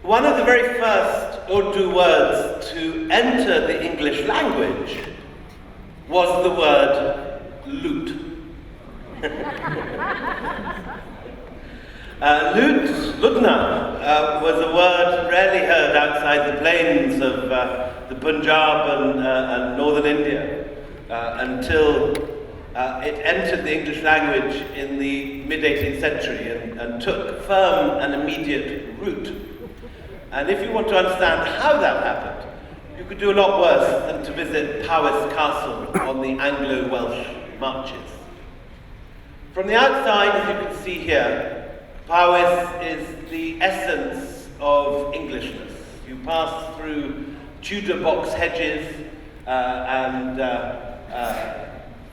One of the very first Urdu words to enter the English language was the word loot. Ludna was a word rarely heard outside the plains of the Punjab and northern India until it entered the English language in the mid-18th century and took firm and immediate root. And if you want to understand how that happened, you could do a lot worse than to visit Powys Castle on the Anglo-Welsh marches. From the outside, as you can see here, Powys is the essence of Englishness. You pass through Tudor box hedges and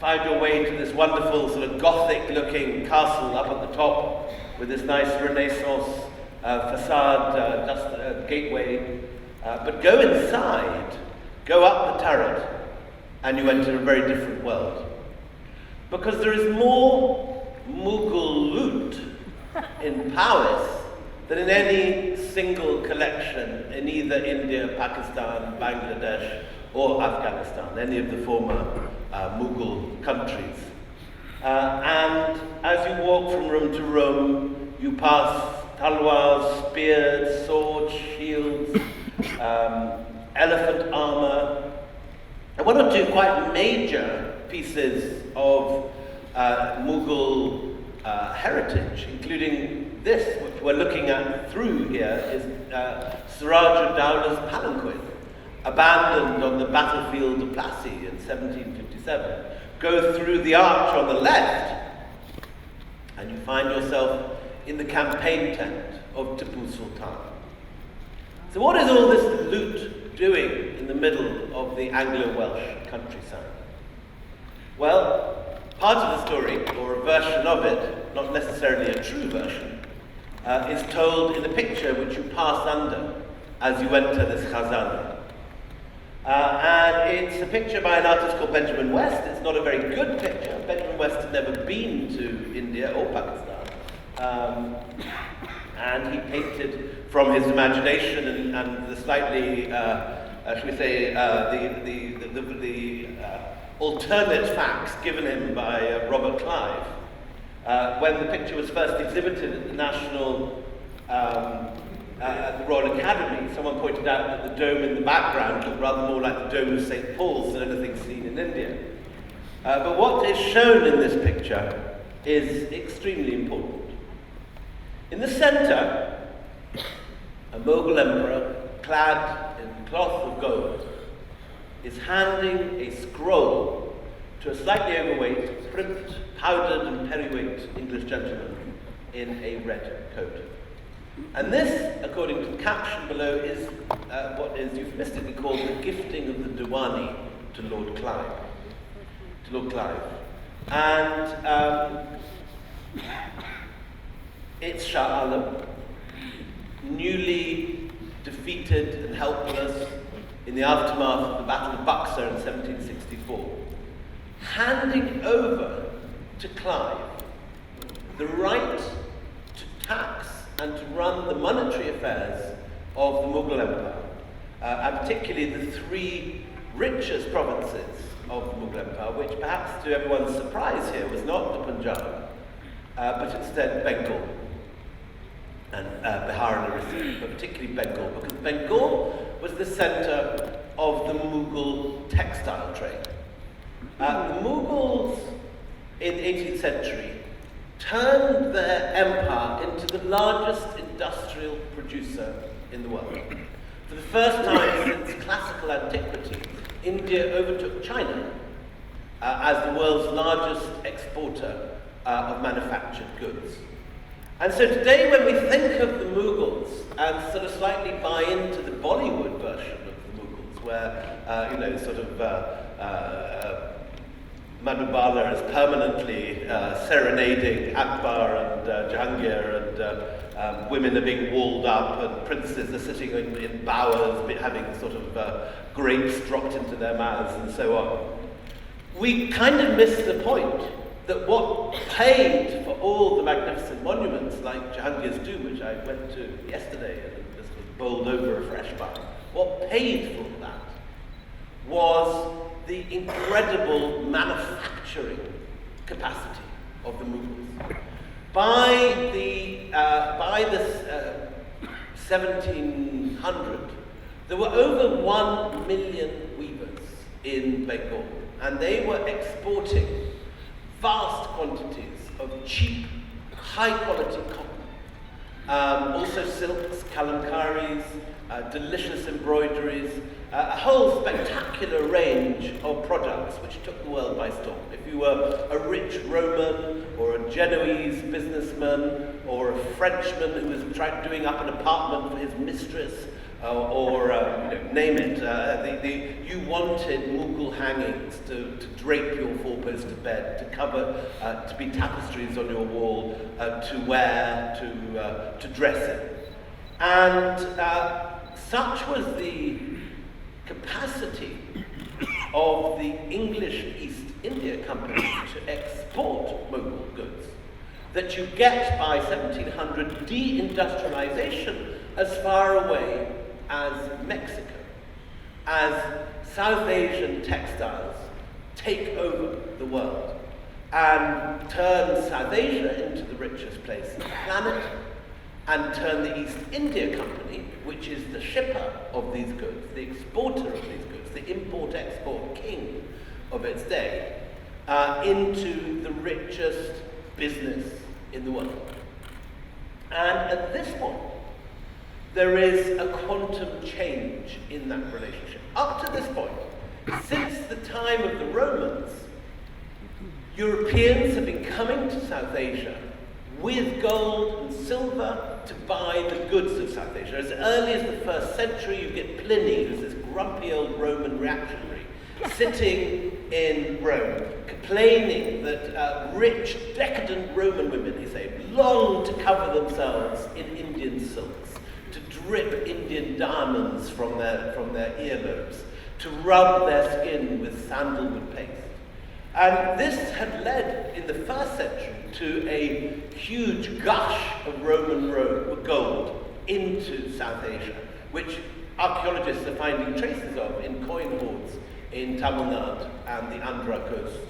find your way to this wonderful sort of Gothic-looking castle up at the top with this nice Renaissance facade, just gateway. But go inside, go up the turret, and you enter a very different world. Because there is more Mughal loot in Powys than in any single collection in either India, Pakistan, Bangladesh, or Afghanistan, any of the former Mughal countries. And as you walk from room to room, you pass talwars, spears, swords, shields, elephant armor, and one or two quite major pieces of Mughal heritage, including this, which we're looking at through here, is Siraj ad-Dowlah's palanquin, abandoned on the battlefield of Plassey in 1757. Go through the arch on the left, and you find yourself in the campaign tent of Tipu Sultan. So what is all this loot doing in the middle of the Anglo-Welsh countryside? Well, part of the story, or a version of it, not necessarily a true version, is told in a picture which you pass under as you enter this khazana. And it's a picture by an artist called Benjamin West. It's not a very good picture. Benjamin West had never been to India or Pakistan. And he painted from his imagination and the slightly, shall we say, the alternate facts given him by Robert Clive. When the picture was first exhibited at the National, at the Royal Academy, someone pointed out that the dome in the background looked rather more like the dome of St. Paul's than anything seen in India. But what is shown in this picture is extremely important. In the center, a Mughal emperor, clad in cloth of gold, is handing a scroll to a slightly overweight, primped, powdered and periwigged English gentleman in a red coat. And this, according to the caption below, is what is euphemistically called the gifting of the Diwani to Lord Clive. And it's Shah Alam, newly defeated and helpless in the aftermath of the Battle of Buxar in 1764, handing over to Clive the right to tax and to run the monetary affairs of the Mughal Empire, and particularly the three richest provinces of the Mughal Empire, which perhaps to everyone's surprise here was not the Punjab, but instead Bengal and Bihar and Orissa, but particularly Bengal, because Bengal was the center of the Mughal textile trade. The Mughals in the 18th century turned their empire into the largest industrial producer in the world. For the first time since classical antiquity, India overtook China as the world's largest exporter of manufactured goods. And so today when we think of the Mughals and sort of slightly buy into the Bollywood version of the Mughals, where, Madhubala is permanently serenading Akbar and Jahangir, and women are being walled up, and princes are sitting in bowers, having sort of grapes dropped into their mouths, and so on. We kind of miss the point that what paid for all the magnificent monuments like Jahangir's tomb, which I went to yesterday, and this was bowled over afresh by. What paid for that was the incredible manufacturing capacity of the Mughals. By the 1700, there were over 1 million weavers in Bengal, and they were exporting vast quantities of cheap, high-quality cotton. Also silks, kalamkaris, delicious embroideries, a whole spectacular range of products which took the world by storm. If you were a rich Roman or a Genoese businessman or a Frenchman who was doing up an apartment for his mistress, or name it, you wanted Mughal hangings to drape your four-poster bed, to cover, to be tapestries on your wall, to wear, to dress in. And such was the capacity of the English East India Company to export Mughal goods that you get by 1700 deindustrialization as far away as Mexico, as South Asian textiles take over the world and turn South Asia into the richest place on the planet, and turn the East India Company, which is the shipper of these goods, the exporter of these goods, the import-export king of its day, into the richest business in the world. And at this point, there is a quantum change in that relationship. Up to this point, since the time of the Romans, Europeans have been coming to South Asia with gold and silver to buy the goods of South Asia. As early as the 1st century, you get Pliny, who's this grumpy old Roman reactionary, sitting in Rome, complaining that rich, decadent Roman women, he said, long to cover themselves in Indian silks, to drip Indian diamonds from their earlobes, to rub their skin with sandalwood paste. And this had led, in the 1st century, to a huge gush of Roman gold into South Asia, which archaeologists are finding traces of in coin hoards in Tamil Nadu and the Andhra coast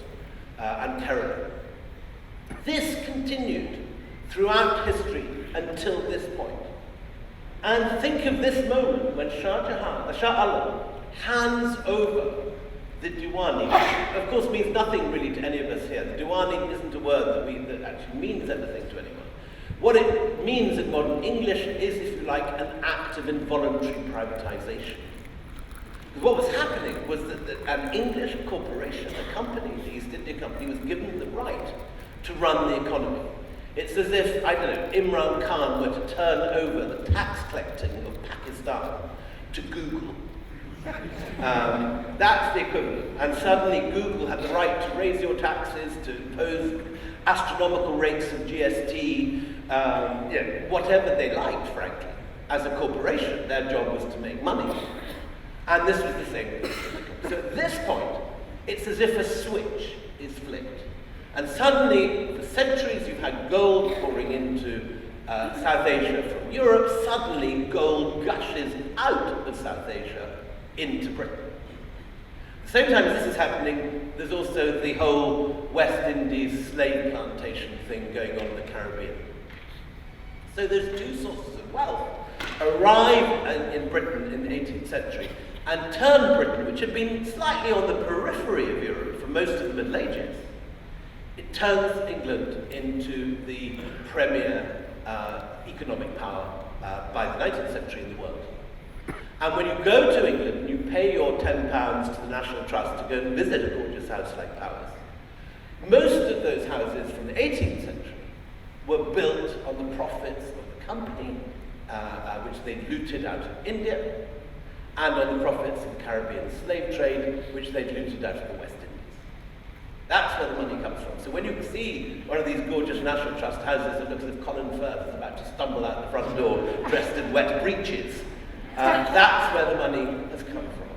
and Kerala. This continued throughout history until this point. And think of this moment when Shah Alam hands over the Diwani, which of course means nothing really to any of us here. The Diwani isn't a word that actually means anything to anyone. What it means in modern English is, if you like, an act of involuntary privatization. Because what was happening was that an English corporation, a company, the East India Company, was given the right to run the economy. It's as if, I don't know, Imran Khan were to turn over the tax collecting of Pakistan to Google. That's the equivalent. And suddenly Google had the right to raise your taxes, to impose astronomical rates of GST, whatever they liked, frankly. As a corporation, their job was to make money. And this was the same thing. So at this point, it's as if a switch is flipped. And suddenly, for centuries, you've had gold pouring into South Asia from Europe. Suddenly, gold gushes out of South Asia into Britain. At the same time as this is happening, there's also the whole West Indies slave plantation thing going on in the Caribbean. So those two sources of wealth arrive in Britain in the 18th century and turn Britain, which had been slightly on the periphery of Europe for most of the Middle Ages, it turns England into the premier economic power by the 19th century in the world. And when you go to England and you pay your £10 to the National Trust to go and visit a gorgeous house like Powers, most of those houses from the 18th century were built on the profits of the company, which they looted out of India, and on the profits of the Caribbean slave trade, which they looted out of the West Indies. That's where the money comes from. So when you see one of these gorgeous National Trust houses that looks as if Colin Firth is about to stumble out the front door dressed in wet breeches, that's where the money has come from.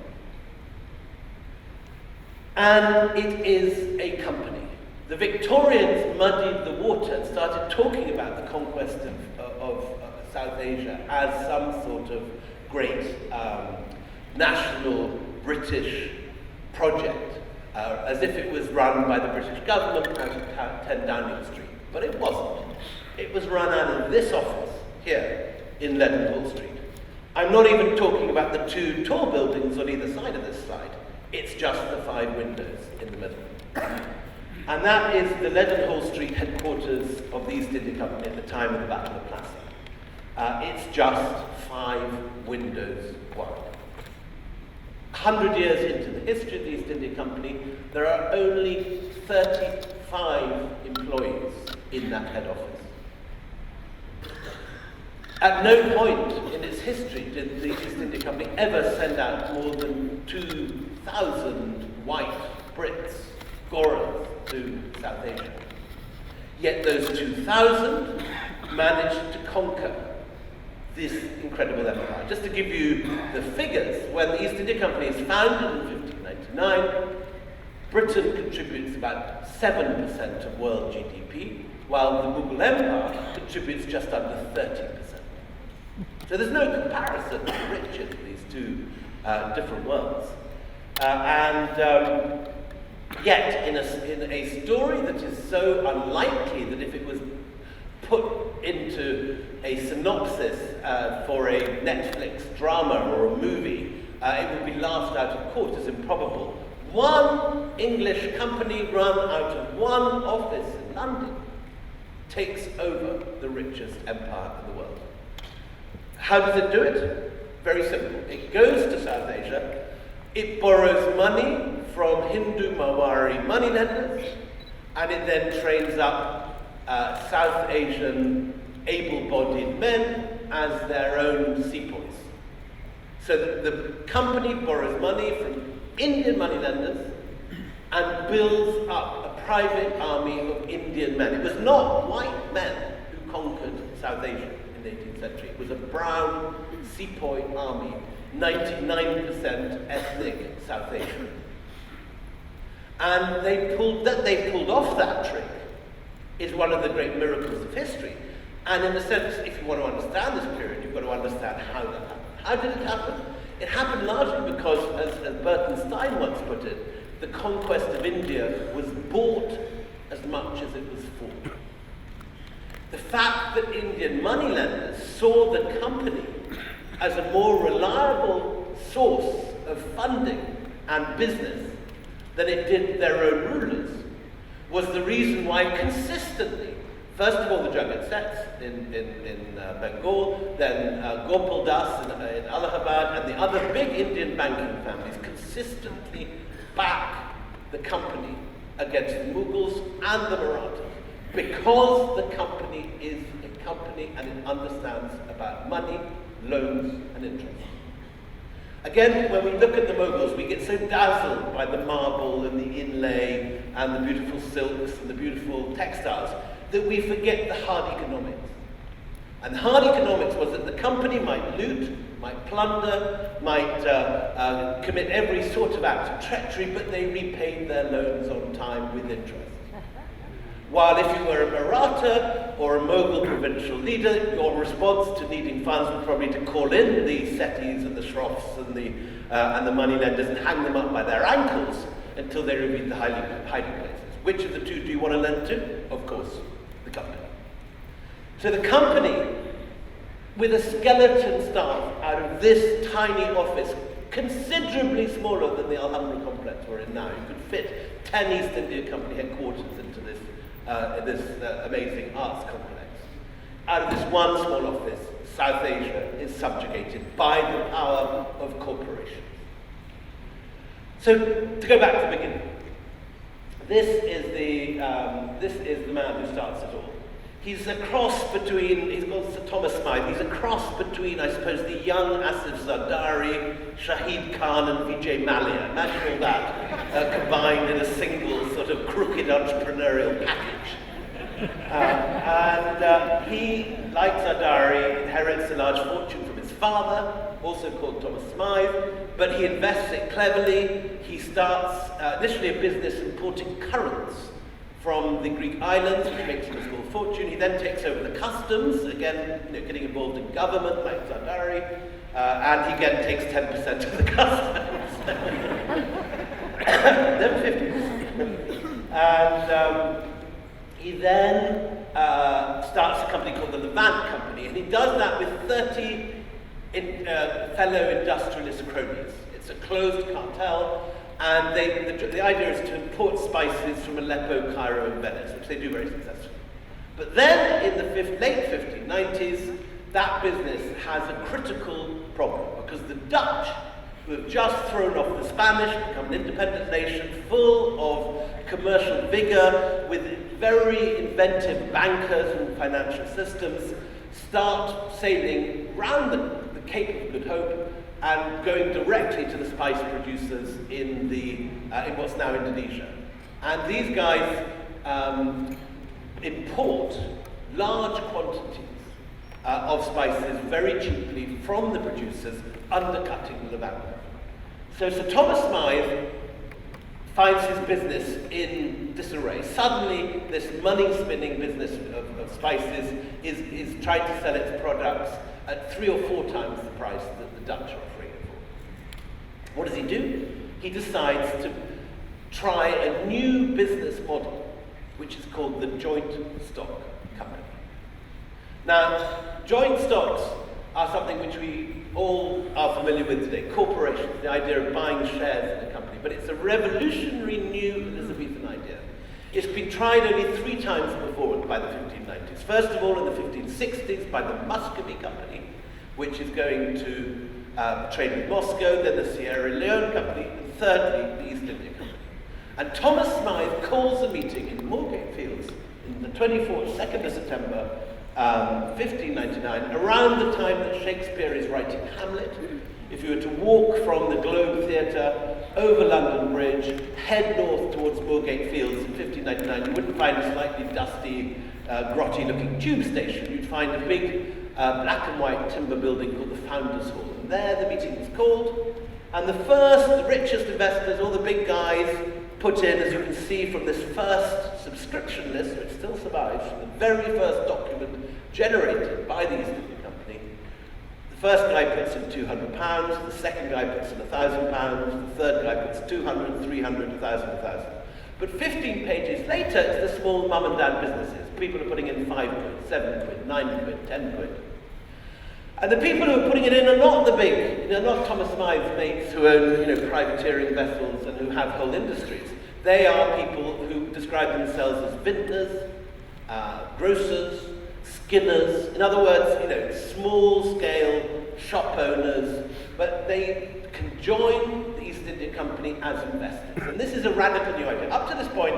And it is a company. The Victorians muddied the water and started talking about the conquest of South Asia as some sort of great national British project, as if it was run by the British government out of 10 Downing Street. But it wasn't. It was run out of this office here in Leadenhall Street. I'm not even talking about the two tall buildings on either side of this slide. It's just the 5 windows in the middle. And that is the Leadenhall Street headquarters of the East India Company at the time of the Battle of Plassey. It's just 5 windows wide. 100 years into the history of the East India Company, there are only 35 employees in that head office. At no point in its history did the East India Company ever send out more than 2,000 white Brits, Goras, to South Asia. Yet those 2,000 managed to conquer this incredible empire. Just to give you the figures, when the East India Company is founded in 1599, Britain contributes about 7% of world GDP, while the Mughal Empire contributes just under 30%. So there's no comparison to the riches of these two different worlds. Yet, in a story that is so unlikely that if it was put into a synopsis for a Netflix drama or a movie, it would be laughed out of court as improbable. One English company run out of one office in London takes over the richest empire in the world. How does it do it? Very simple. It goes to South Asia, it borrows money from Hindu Mawari moneylenders, and it then trains up South Asian able-bodied men as their own sepoys. So the company borrows money from Indian moneylenders and builds up a private army of Indian men. It was not white men who conquered South Asia in the 18th century. It was a brown sepoy army, 99% ethnic South Asian. And they pulled off that trick is one of the great miracles of history. And in a sense, if you want to understand this period, you've got to understand how that happened. How did it happen? It happened largely because, as Burton Stein once put it, the conquest of India was bought as much as it was fought. The fact that Indian moneylenders saw the company as a more reliable source of funding and business than it did their own rulers was the reason why consistently, first of all the Jagat Seths in Bengal, then Gopal Das in Allahabad, and the other big Indian banking families consistently back the company against the Mughals and the Marathas, because the company is a company and it understands about money, loans, and interest. Again, when we look at the Mughals, we get so dazzled by the marble and the inlay and the beautiful silks and the beautiful textiles that we forget the hard economics. And the hard economics was that the company might loot, might plunder, might commit every sort of act of treachery, but they repaid their loans on time with interest. While if you were a Maratha or a Mughal provincial leader, your response to needing funds was probably to call in the setties and the shroffs and the moneylenders and hang them up by their ankles until they revealed the hiding places. Which of the two do you want to lend to? Of course, the company. So the company, with a skeleton staff out of this tiny office, considerably smaller than the Alhambra complex we're in now, you could fit 10 East India Company headquarters into this amazing arts complex. Out of this one small office, South Asia is subjugated by the power of corporations. So, to go back to the beginning, this is the man who starts it all. He's a cross between, he's called Sir Thomas Smythe, he's a cross between, I suppose, the young Asif Zardari, Shahid Khan, and Vijay Mallya. Imagine all that combined in a single sort of crooked entrepreneurial package. He, like Zardari, inherits a large fortune from his father, also called Thomas Smythe, but he invests it cleverly. He starts initially a business importing currants from the Greek islands, which makes him a small fortune. He then takes over the customs, again, getting involved in government, like Zardari, and he again takes 10% of the customs. Then 50%. And he then starts a company called the Levant Company, and he does that with 30 fellow industrialist cronies. It's a closed cartel, and the idea is to import spices from Aleppo, Cairo, and Venice, which they do very successfully. But then, in the late 1590s, that business has a critical problem, because the Dutch, who have just thrown off the Spanish, become an independent nation, full of commercial vigor, with very inventive bankers and financial systems, start sailing round the Cape of Good Hope and going directly to the spice producers in what's now Indonesia. And these guys import large quantities of spices very cheaply from the producers, undercutting the Levant. So Sir Thomas Smythe finds his business in disarray. Suddenly, this money-spinning business of spices is trying to sell its products at 3 or 4 times the price that the Dutch are offering it for. What does he do? He decides to try a new business model, which is called the joint stock company. Now, joint stocks are something which we all are familiar with today. Corporations, the idea of buying shares in a company. But it's a revolutionary new Elizabethan idea. It's been tried only 3 times before by the 1590s. First of all, in the 1560s, by the Muscovy Company, which is going to trade with Moscow, then the Sierra Leone Company, and thirdly, the East India Company. And Thomas Smythe calls a meeting in Moorgate Fields in the 2nd of September, 1599, around the time that Shakespeare is writing Hamlet. If you were to walk from the Globe Theatre over London Bridge, head north towards Moorgate Fields in 1599, you wouldn't find a slightly dusty, grotty-looking tube station. You'd find a big black and white timber building called the Founders Hall. And there the meeting was called, and the richest investors, all the big guys, put in, as you can see from this first subscription list, which still survives, from the very first document generated by the East India Company. The first guy puts in £200, the second guy puts in £1,000, the third guy puts 200, 300, 1,000, 1,000. But 15 pages later, it's the small mum and dad businesses. People are putting in 5 quid, 7 quid, 9 quid, 10 quid. And the people who are putting it in are not the big, not Thomas Smythe's mates who own, privateering vessels and who have whole industries. They are people who describe themselves as vintners, grocers, skinners. In other words, small-scale shop owners, but they can join the East India Company as investors. And this is a radical new idea. Up to this point,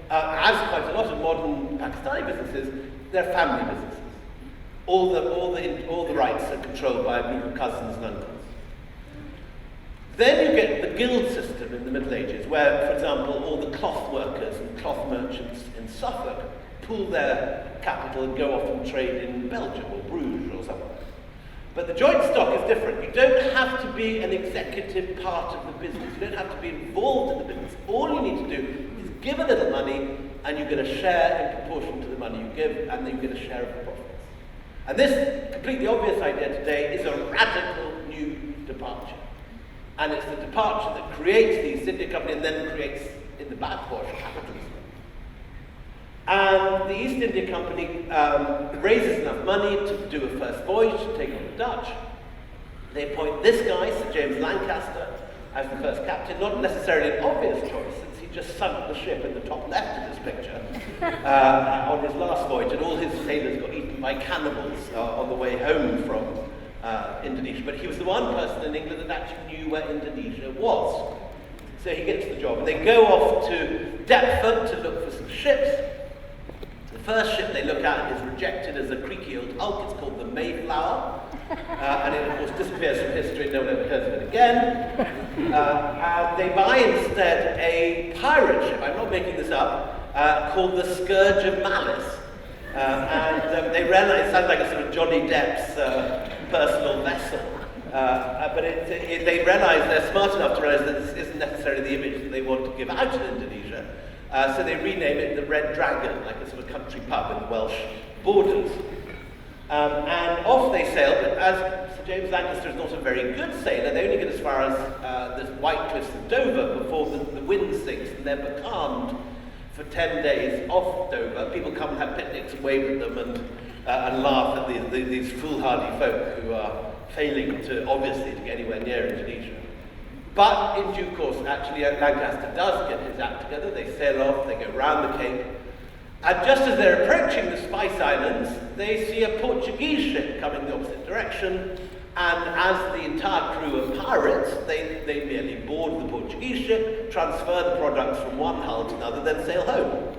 as quite a lot of modern Pakistani businesses, they're family businesses. All the rights are controlled by a group of cousins and uncles. Then you get the guild system in the Middle Ages, where, for example, all the cloth workers and cloth merchants in Suffolk pool their capital and go off and trade in Belgium or Bruges or somewhere. But the joint stock is different. You don't have to be an executive part of the business. You don't have to be involved in the business. All you need to do is give a little money, and you get a share in proportion to the money you give, and then you get a share of the profits. And this completely obvious idea today is a radical new departure. And it's the departure that creates the East India Company and then creates, in the backwash, capitalism. And the East India Company raises enough money to do a first voyage, to take on the Dutch. They appoint this guy, Sir James Lancaster, as the first captain. Not necessarily an obvious choice, since he just sunk the ship in the top left of this picture on his last voyage, and all his sailors got eaten by cannibals on the way home from Indonesia. But he was the one person in England that actually knew where Indonesia was. So he gets the job. And they go off to Deptford to look for some ships. The first ship they look at is rejected as a creaky old hulk. It's called the Mayflower. And it, of course, disappears from history. No one ever hears of it again. And they buy instead a pirate ship, I'm not making this up, called the Scourge of Malice. And they realize it sounds like a sort of Johnny Depp's personal vessel. But they realize, they're smart enough to realize that this isn't necessarily the image that they want to give out in Indonesia. So they rename it the Red Dragon, like a sort of country pub in the Welsh borders. And off they sail, but as Sir James Lancaster is not a very good sailor, they only get as far as the White Cliffs of Dover before the wind sinks, and they're becalmed for 10 days off Dover. People come and have picnics and wave at them and laugh at these foolhardy folk who are failing to, obviously, to get anywhere near Indonesia. But in due course, actually, Lancaster does get his act together. They sail off, they go round the Cape, and just as they're approaching the Spice Islands, they see a Portuguese ship coming the opposite direction, and as the entire crew are pirates, they merely board the Portuguese ship, transfer the products from one hull to another, then sail home.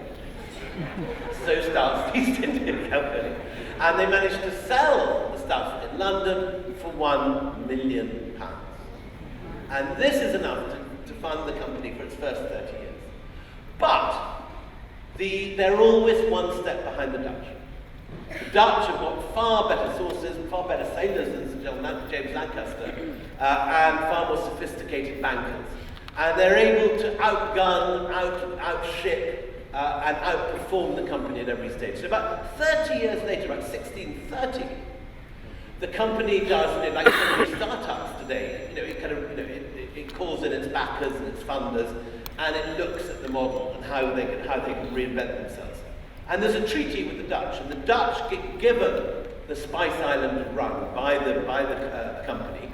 So starts the East India Company. And they managed to sell the stuff in London for £1 million. And this is enough to fund the company for its first 30 years. But they're always one step behind the Dutch. The Dutch have got far better sources, far better sailors than James Lancaster, and far more sophisticated bankers. And they're able to outgun, outship, and outperform the company at every stage. So about 30 years later, about 1630, the company does, like so many startups today, it calls in its backers and its funders, and it looks at the model and how they can reinvent themselves. And there's a treaty with the Dutch, and the Dutch get given the Spice Island run by the company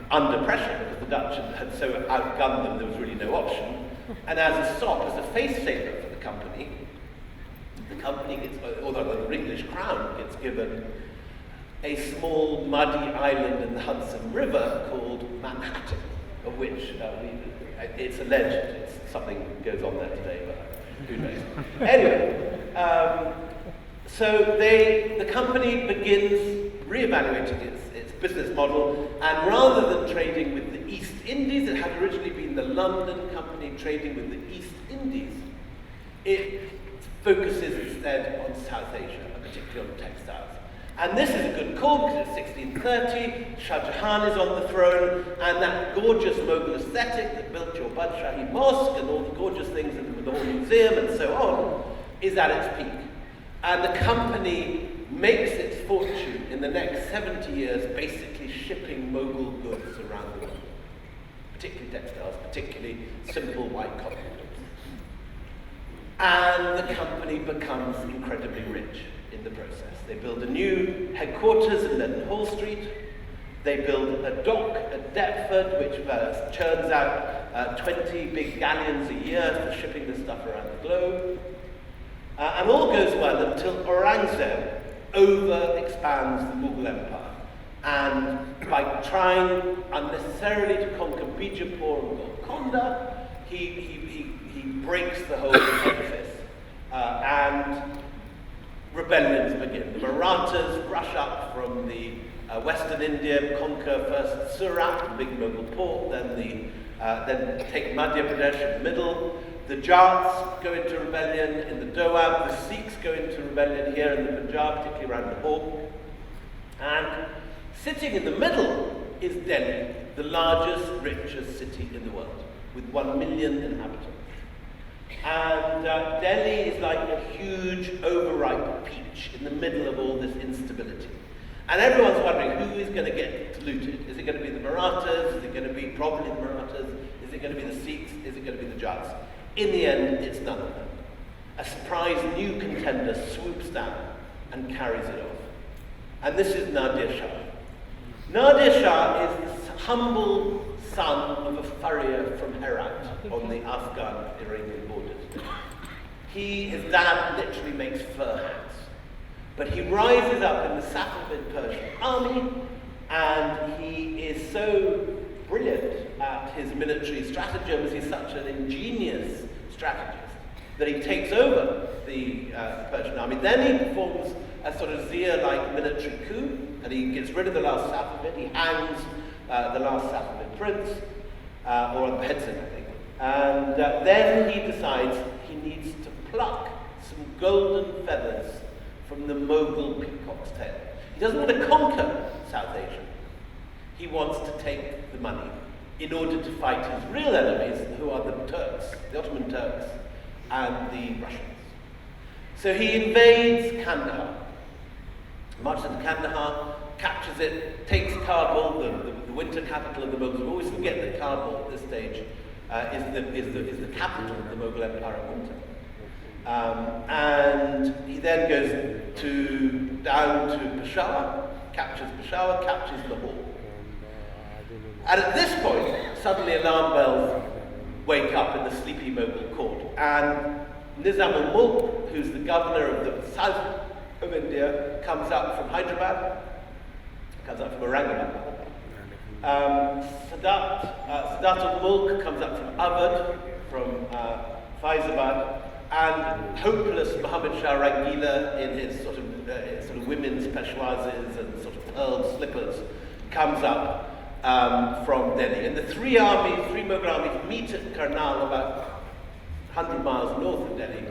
under pressure, because the Dutch had so outgunned them there was really no option. And as a sop, as a face saver for the company gets, although the English crown gets given a small muddy island in the Hudson River called Manhattan, of which it's alleged something goes on there today, but who knows. Anyway, so the company begins reevaluating its business model, and rather than trading with the East Indies, it had originally been the London company trading with the East Indies, it focuses instead on South Asia, and particularly on textiles. And this is a good call because it's 1630, Shah Jahan is on the throne, and that gorgeous Mughal aesthetic that built your Badshahi Mosque and all the gorgeous things in the whole museum and so on is at its peak. And the company makes its fortune in the next 70 years basically shipping Mughal goods around the world, particularly textiles, particularly simple white cotton goods. And the company becomes incredibly rich in the process. They build a new headquarters in Leadenhall Street. They build a dock at Deptford, which churns out 20 big galleons a year for shipping this stuff around the globe. And all goes well until Aurangzeb over-expands the Mughal Empire. And by trying unnecessarily to conquer Bijapur and Golconda, he breaks the whole edifice. And rebellions begin. The Marathas rush up from the western India, conquer first Surat, the big Mughal port, then take Madhya Pradesh in the middle. The Jats go into rebellion in the Doab. The Sikhs go into rebellion here in the Punjab, particularly around Lahore. And sitting in the middle is Delhi, the largest, richest city in the world, with 1 million inhabitants. And Delhi is like a huge, overripe peach in the middle of all this instability. And everyone's wondering who is going to get looted. Is it going to be the Marathas? Is it going to be probably the Marathas? Is it going to be the Sikhs? Is it going to be the Jats? In the end, it's none of them. A surprise new contender swoops down and carries it off. And this is Nadir Shah. Nadir Shah is the humble son of a furrier from Herat on the Afghan-Iranian borders. His dad literally makes fur hats. But he rises up in the Safavid Persian army, and he is so brilliant at his military stratagems, he's such an ingenious strategist, that he takes over the Persian army. Then he performs a sort of Zia-like military coup, and he gets rid of the last Safavid. He hangs the last Safavid prince, or on the Hedzin, I think. And then he decides he needs to pluck some golden feathers from the Mughal peacock's tail. He doesn't want to conquer South Asia. He wants to take the money in order to fight his real enemies, who are the Turks, the Ottoman Turks, and the Russians. So he invades Kandahar, marches into Kandahar, captures it, takes Kabul, the winter capital of the Mughals. We always forget that Kabul at this stage is the capital of the Mughal Empire in winter. And he then goes down to Peshawar, captures Lahore. And at this point, suddenly alarm bells wake up in the sleepy Mughal court. And Nizam al-Mulk, who's the governor of the south of India, comes up from Hyderabad, comes up from Aurangabad. Sadat al-Mulk comes up from Awadh, from Faizabad, and hopeless Muhammad Shah Rangila in his sort of women's peshwazes and sort of pearl slippers comes up from Delhi. And the three Mughal armies meet at Karnal about 100 miles north of Delhi,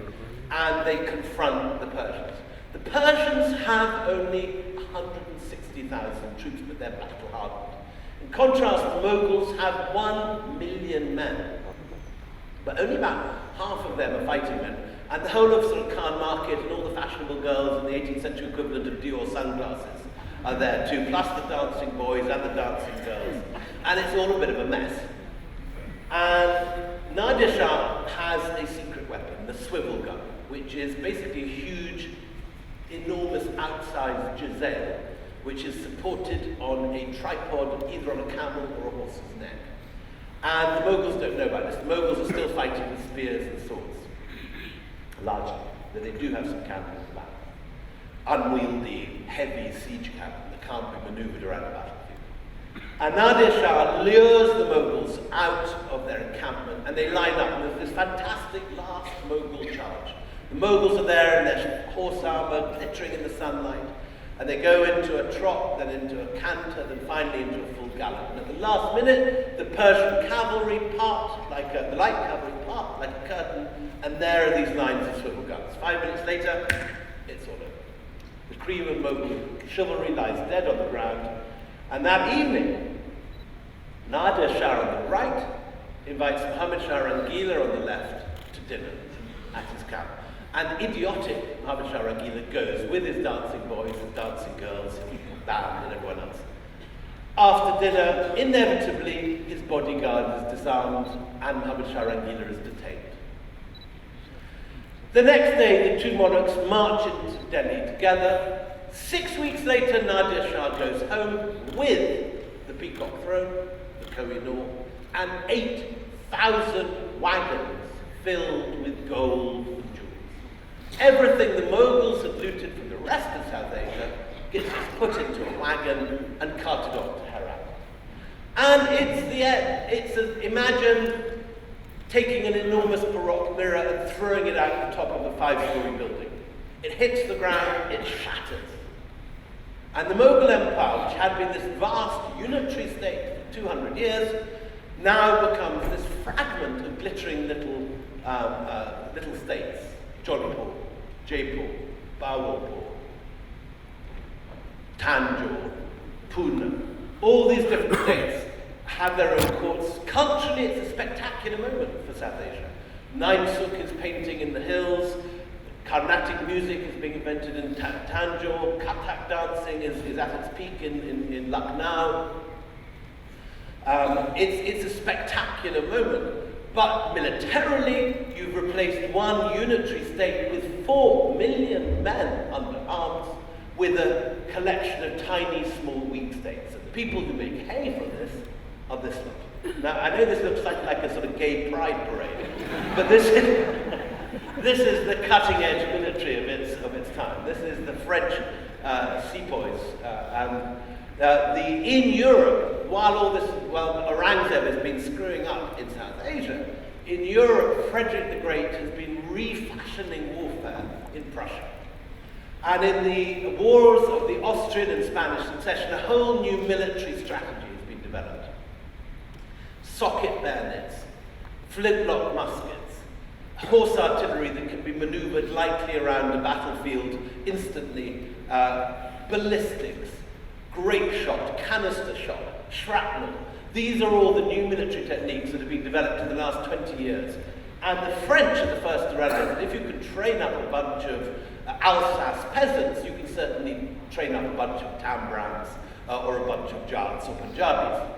and they confront the Persians. The Persians have only 160,000 troops, but they're battle-hardened. In contrast, the Mughals have 1 million men, but only about half of them are fighting men. And the whole of sort of Khan Market and all the fashionable girls and the 18th century equivalent of Dior sunglasses are there too, plus the dancing boys and the dancing girls. And it's all a bit of a mess. And Nadir Shah has a secret weapon, the swivel gun, which is basically a huge, enormous outsized jezail, which is supported on a tripod, either on a camel or a horse's neck. And the Mughals don't know about this. The Mughals are still fighting with spears and swords, largely, but they do have some cannon in the back. Unwieldy, heavy siege cannon that can't be maneuvered around the battlefield. And Nadir Shah lures the Mughals out of their encampment, and they line up, and there's this fantastic last Mughal charge. The Mughals are there in their horse armor, glittering in the sunlight, and they go into a trot, then into a canter, then finally into a full gallop. And at the last minute, the Persian cavalry part, the light cavalry part like a curtain, and there are these lines of swivel guns. 5 minutes later, it's all over. The cream of Mughal chivalry lies dead on the ground, and that evening, Nadir Shah on the right invites Muhammad Shah Rangila on the left to dinner at his camp. And idiotic Muhammad Shah Rangila goes with his dancing boys, his dancing girls, his band and everyone else. After dinner, inevitably, his bodyguard is disarmed and Muhammad Shah Rangila is detained. The next day, the two monarchs march into Delhi together. 6 weeks later, Nadir Shah goes home with the Peacock Throne, the Koh-i-Noor, and 8,000 wagons filled with gold and jewels. Everything the Mughals had looted from the rest of South Asia gets put into a wagon and carted off to Herat. And it's the end. Imagine taking an enormous Baroque mirror and throwing it out the top of a 5-story building. It hits the ground, it shatters. And the Mughal Empire, which had been this vast unitary state for 200 years, now becomes this fragment of glittering little states. Jodhpur, Jaipur, Bawalpur, Tanjore, Pune. All these different states have their own courts. Culturally, it's a spectacular moment for South Asia. Nain-Suk is painting in the hills. Carnatic music is being invented in Tanjore. Kathak dancing is at its peak in Lucknow. It's a spectacular moment. But militarily, you've replaced one unitary state with 4 million men under arms with a collection of tiny, small, weak states. And the people who make hay from this are this lot. Now, I know this looks like a sort of gay pride parade, but this is the cutting-edge military of its time. This is the French sepoys. In Europe, while Aurangzeb has been screwing up in South Asia, in Europe, Frederick the Great has been refashioning warfare in Prussia. And in the wars of the Austrian and Spanish succession, a whole new military strategy has been developed. Socket bayonets, flintlock muskets, horse artillery that can be maneuvered lightly around a battlefield instantly, ballistics, grape shot, canister shot, shrapnel. These are all the new military techniques that have been developed in the last 20 years. And the French are the first to realize that if you can train up a bunch of Alsace peasants, you can certainly train up a bunch of Tambrans or a bunch of Jats or Punjabis.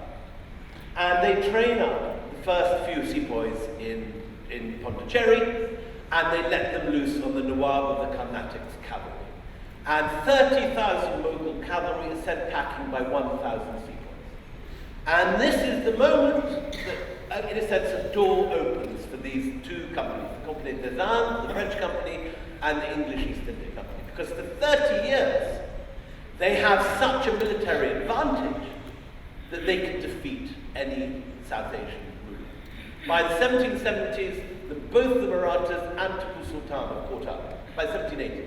And they train up the first few sepoys in Pondicherry, and they let them loose on the Nawab of the Carnatic's cavalry. And 30,000 Mughal cavalry is sent packing by 1,000 sepoys. And this is the moment that, in a sense, a door opens for these two companies, the Compagnie des Indes, the French company, and the English East India Company. Because for 30 years, they have such a military advantage that they can defeat any South Asian ruler. By the 1770s, both the Marathas and Tipu Sultan are caught up, by the 1780s.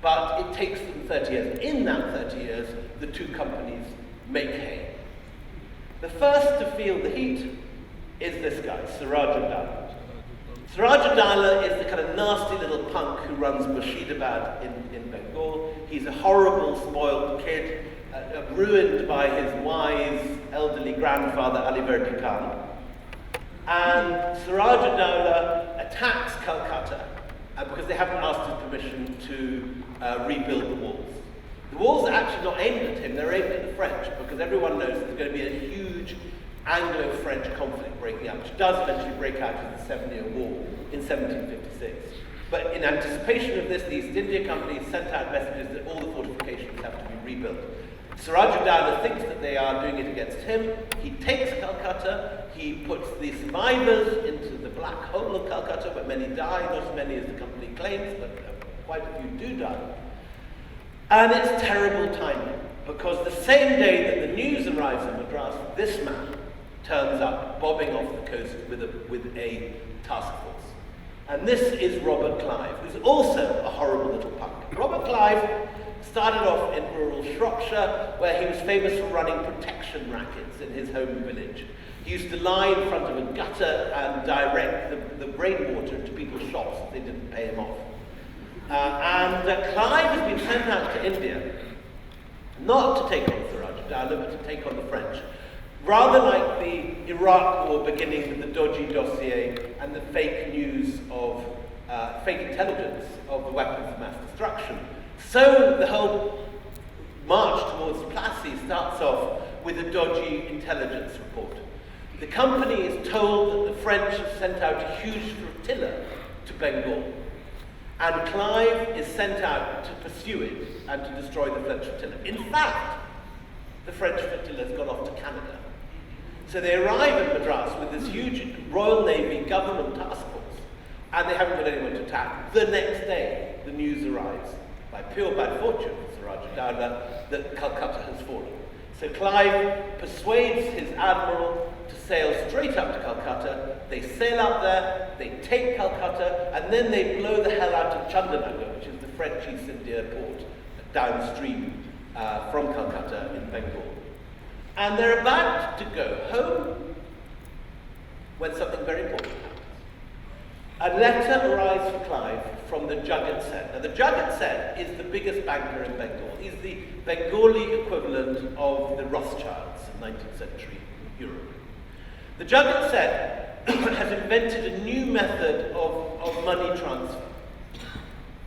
But it takes them 30 years. In that 30 years, the two companies make hay. The first to feel the heat is this guy, Siraj-ud-Dowlah. Siraj-ud-Dowlah is the kind of nasty little punk who runs Murshidabad in Bengal. He's a horrible, spoiled kid, ruined by his wise, elderly grandfather, Ali Verdi Khan. And Siraj-ud-Dowlah attacks Calcutta because they haven't asked his permission to rebuild the walls. The walls are actually not aimed at him, they're aimed at the French, because everyone knows there's going to be a huge Anglo-French conflict breaking out, which does eventually break out in the Seven-Year War in 1756. But in anticipation of this, the East India Company sent out messages that all the fortifications have to be rebuilt. Siraj-ud-Dowlah thinks that they are doing it against him. He takes Calcutta, he puts the survivors into the black hole of Calcutta, where many die, not as many as the company claims, but quite a few do die. And it's terrible timing, because the same day that the news arrives in Madras, this man turns up, bobbing off the coast with a task force. And this is Robert Clive, who's also a horrible little punk. Robert Clive started off in rural Shropshire, where he was famous for running protection rackets in his home village. He used to lie in front of a gutter and direct the rainwater to people's shops if they didn't pay him off. Clive has been sent out to India, not to take on Siraj-ud-Dowlah, but to take on the French. Rather like the Iraq War beginning with the dodgy dossier and the fake news of fake intelligence of the weapons of mass destruction. So the whole march towards Plassey starts off with a dodgy intelligence report. The company is told that the French have sent out a huge flotilla to Bengal. And Clive is sent out to pursue it and to destroy the French flotilla. In fact, the French flotilla has gone off to Canada. So they arrive in Madras with this huge Royal Navy government task force, and they haven't got anyone to attack. The next day, the news arrives, by pure bad fortune for Siraj-ud-Dowlah, that Calcutta has fallen. So Clive persuades his admiral to sail straight up to Calcutta. They sail up there, they take Calcutta, and then they blow the hell out of Chandanagar, which is the French East India port downstream from Calcutta in Bengal. And they're about to go home when something very important happens. A letter arrives for Clive from the Jagat Set. Now, the Jagat Set is the biggest banker in Bengal. He's the Bengali equivalent of the Rothschilds in 19th century Europe. The Jagat Set has invented a new method of money transfer.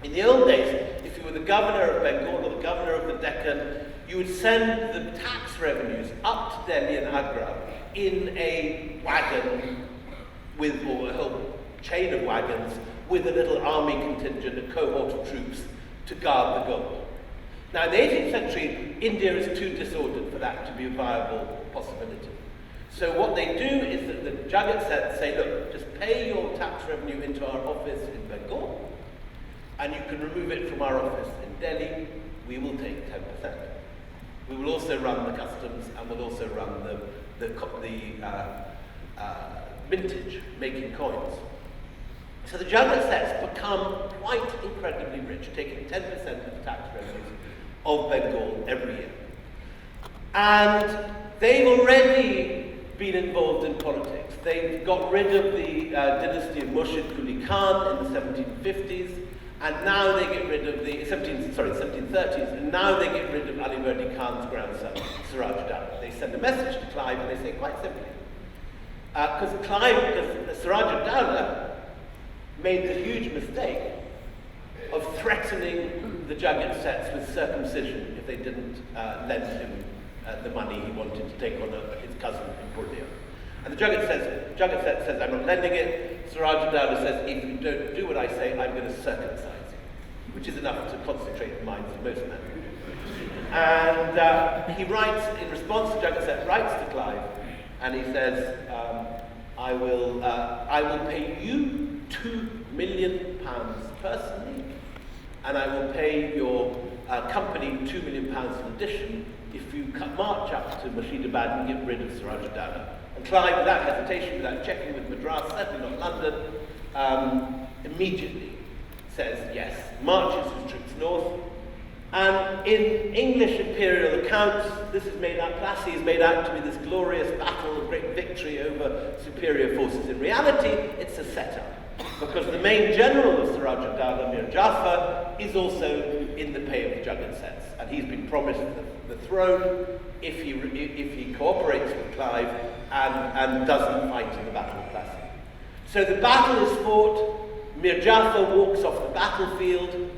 In the old days, if you were the governor of Bengal or the governor of the Deccan, you would send the tax revenues up to Delhi and Agra in a wagon or a whole chain of wagons with a little army contingent, a cohort of troops to guard the gold. Now, in the 18th century, India is too disordered for that to be a viable possibility. So what they do is that the Jagat Set say, look, just pay your tax revenue into our office in Bengal, and you can remove it from our office in Delhi. We will take 10%. We will also run the customs, and we'll also run the mintage, making coins. So the Jagat Sets become quite incredibly rich, taking 10% of the tax revenues of Bengal every year. And they've already been involved in politics. They've got rid of the dynasty of Murshid Quli Khan in the 1750s. And now they get rid of the 1730s, and now they get rid of Ali Verdi Khan's grandson, Siraj Dowlah. They send a message to Clive, and they say quite simply, because Siraj Dowlah made the huge mistake of threatening the Jagat sets with circumcision if they didn't lend him the money he wanted to take on his cousin in Borneo. And the Jagat set says, I'm not lending it. Siraj Dowlah says, if you don't do what I say, I'm going to circumcise you, which is enough to concentrate the minds of most men. And he writes, in response to Jagat set, writes to Clive, and he says, I will pay you £2 million personally, and I will pay your company £2 million in addition if you march up to Murshidabad and get rid of Siraj Dowlah. And Clive, without hesitation, without checking with Madras, certainly not London, immediately says yes, marches his troops north. And in English imperial accounts, this is made out, Plassey is made out to be this glorious battle, great victory over superior forces. In reality, it's a setup, because the main general of Siraj Dowlah, Mir Jafar, is also in the pay of the Jagat sets, and he's been promised the throne if he cooperates with Clive and doesn't fight in the Battle of Plassey. So the battle is fought, Mir Jafar walks off the battlefield,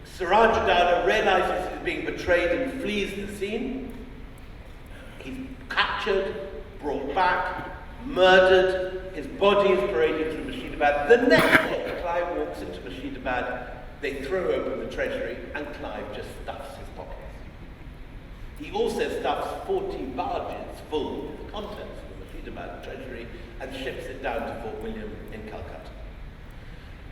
Siraj Dowlah realizes he's being betrayed and flees the scene. He's captured, brought back, murdered, his body is paraded through Murshidabad. The next day, Clive walks into Murshidabad, they throw open the treasury, and Clive just stuffs his pockets. He also stuffs 40 barges full of the contents of the Murshidabad treasury and ships it down to Fort William in Calcutta.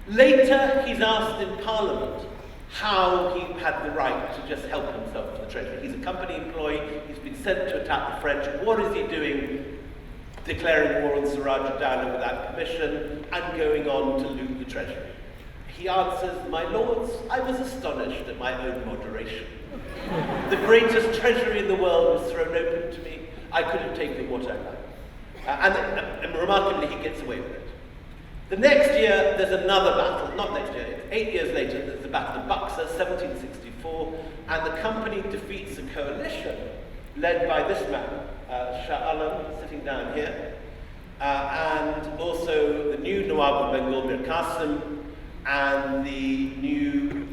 Later, he's asked in Parliament how he had the right to just help himself to the treasury. He's a company employee, he's been sent to attack the French. What is he doing declaring war on Siraj Dowlah without permission and going on to loot the treasury? He answers, my lords, I was astonished at my own moderation. The greatest treasury in the world was thrown open to me. I could have taken what I liked. And remarkably, he gets away with it. The next year, there's another battle, not next year, 8 years later, there's the Battle of Buxar, 1764, and the company defeats a coalition led by this man, Shah Alam, sitting down here, and also the new Nawab of Bengal, Mir Qasim, and the new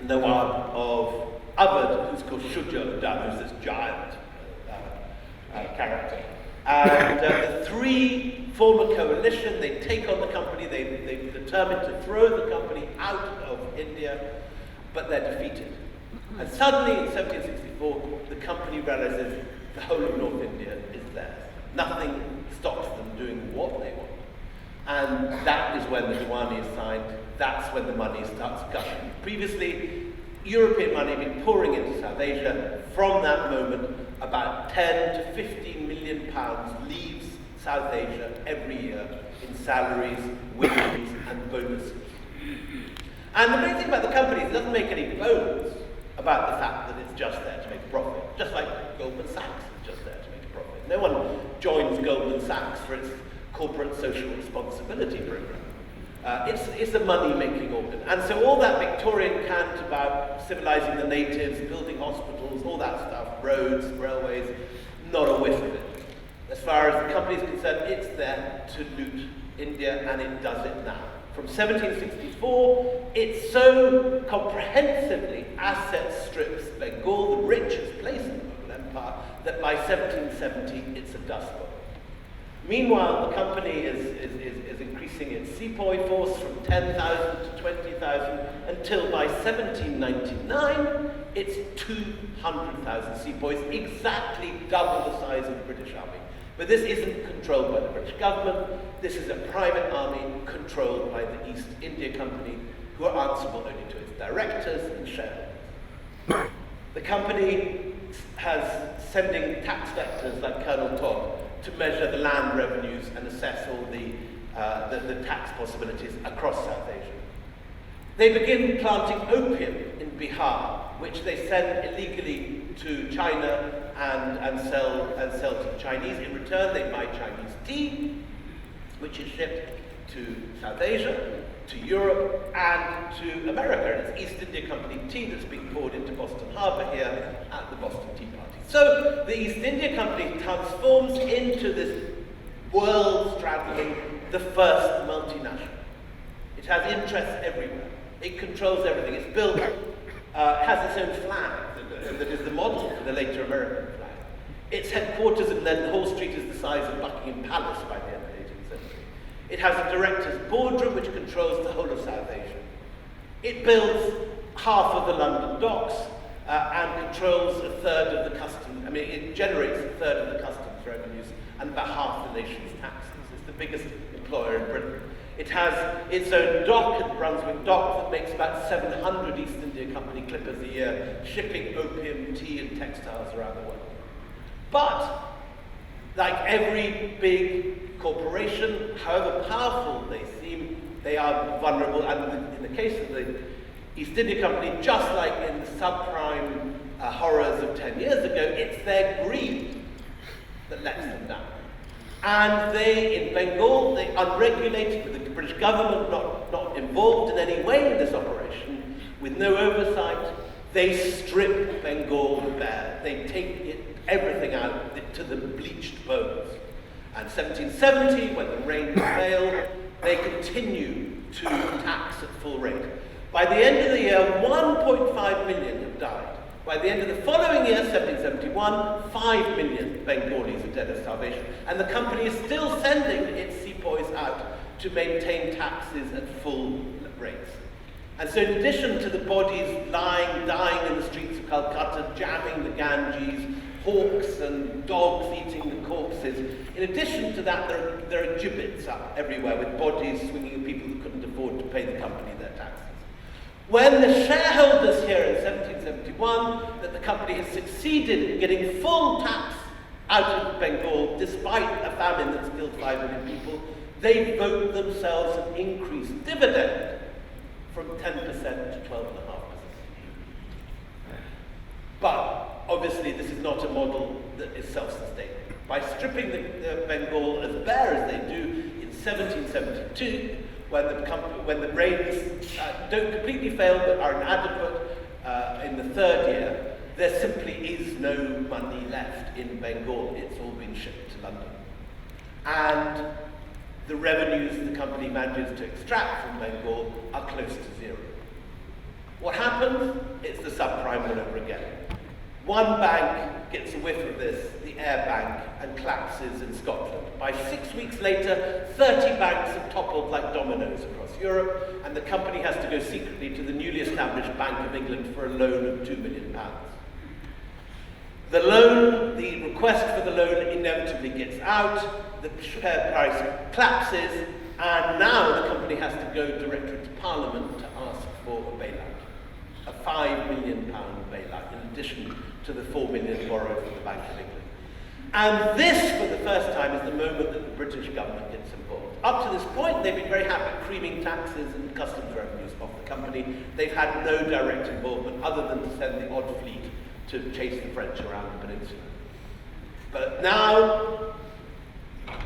Nawab of Awadh, who's called Shuja Uddin, who's this giant character. And the three form a coalition, they take on the company, they determine to throw the company out of India, but they're defeated. And suddenly, in 1764, the company realizes the whole of North India is theirs. Nothing stops them doing what they want. And that is when the Diwani is signed, that's when the money starts gushing. Previously, European money had been pouring into South Asia. From that moment, about 10 to 15 million pounds leaves South Asia every year in salaries, wages, and bonuses. And the great thing about the company is it doesn't make any bones about the fact that it's just there to make a profit, just like Goldman Sachs is just there to make a profit. No one joins Goldman Sachs for its corporate social responsibility program. It's a money-making organ. And so all that Victorian cant about civilizing the natives, building hospitals, all that stuff, roads, railways, not a whiff of it. As far as the company is concerned, it's there to loot India, and it does it now. From 1764, it so comprehensively asset strips Bengal, the richest place in the Mughal Empire, that by 1770, it's a dust bowl. Meanwhile, the company is increasing its sepoy force from 10,000 to 20,000 until by 1799, it's 200,000 sepoys, exactly double the size of the British Army. But this isn't controlled by the British government. This is a private army controlled by the East India Company, who are answerable only to its directors and shareholders. The company has sending tax collectors like Colonel Todd to measure the land revenues and assess all the tax possibilities across South Asia. They begin planting opium in Bihar, which they send illegally to China and sell to the Chinese. In return, they buy Chinese tea, which is shipped. to South Asia, to Europe, and to America. And it's East India Company tea that's being poured into Boston Harbor here at the Boston Tea Party. So the East India Company transforms into this world-straddling, the first multinational. It has interests everywhere. It controls everything. It's built, has its own flag that is the model for the later American flag. Its headquarters in London Hall Street is the size of Buckingham Palace by the end of the 18th century. It has a director's boardroom which controls the whole of South Asia. It builds half of the London docks and controls a third of the customs. I mean, it generates a third of the customs revenues and about half the nation's taxes. It's the biggest employer in Britain. It has its own dock at Brunswick Dock that makes about 700 East India Company clippers a year, shipping opium, tea, and textiles around the world. But, like every big corporation, however powerful they seem, they are vulnerable. And in the case of the East India Company, just like in the subprime horrors of 10 years ago, it's their greed that lets them down. And they, in Bengal, they unregulated, with the British government not involved in any way in this operation, with no oversight, they strip Bengal bare. They take everything out to the bleached bones. And 1770, when the rains fail, they continue to tax at full rate. By the end of the year, 1.5 million have died. By the end of the following year, 1771, 5 million Bengalis are dead of starvation. And the company is still sending its sepoys out to maintain taxes at full rates. And so in addition to the bodies dying in the streets of Calcutta, jamming the Ganges, hawks and dogs eating the corpses, in addition to that, there are gibbets up everywhere with bodies swinging of people who couldn't afford to pay the company their taxes. When the shareholders here in 1771, that the company has succeeded in getting full tax out of Bengal, despite a famine that's killed 5 million people, they vote themselves an increased dividend from 10% to 12.5%. But obviously this is not a model that is self-sustaining. By stripping the Bengal as bare as they do in 1772, when the rains don't completely fail but are inadequate in the third year, there simply is no money left in Bengal. It's all been shipped to London. And the revenues the company manages to extract from Bengal are close to zero. What happens? It's the subprime all over again. One bank gets a whiff of this, the Air Bank, and collapses in Scotland. By 6 weeks later, 30 banks have toppled like dominoes across Europe, and the company has to go secretly to the newly established Bank of England for a loan of £2 million. The request for the loan inevitably gets out, the share price collapses, and now the company has to go directly to Parliament to ask for a bailout. A £5 million bailout, in addition to the £4 million borrowed from the Bank of England. And this, for the first time, is the moment that the British government gets involved. Up to this point, they've been very happy creaming taxes and customs revenues off the company. They've had no direct involvement other than to send the odd fleet to chase the French around the peninsula. But now,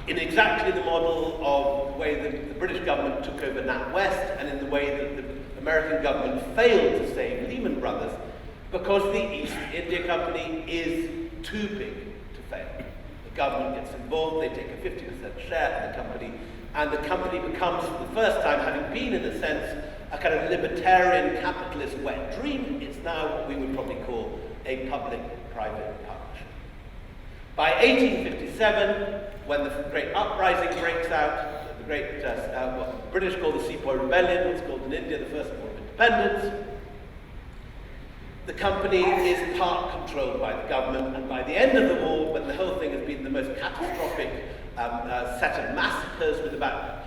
in exactly the model of the way that the British government took over NatWest, and in the way that the American government failed to save Lehman Brothers, because the East India Company is too big to fail. The government gets involved, they take a 50% share in the company, and the company becomes, for the first time, having been, in a sense, a kind of libertarian capitalist wet dream, it's now what we would probably call a public-private partnership. By 1857, when the great uprising breaks out, the great, what the British call the Sepoy Rebellion, what's called in India the First War of Independence, the company is part controlled by the government, and by the end of the war, when the whole thing has been the most catastrophic set of massacres with about,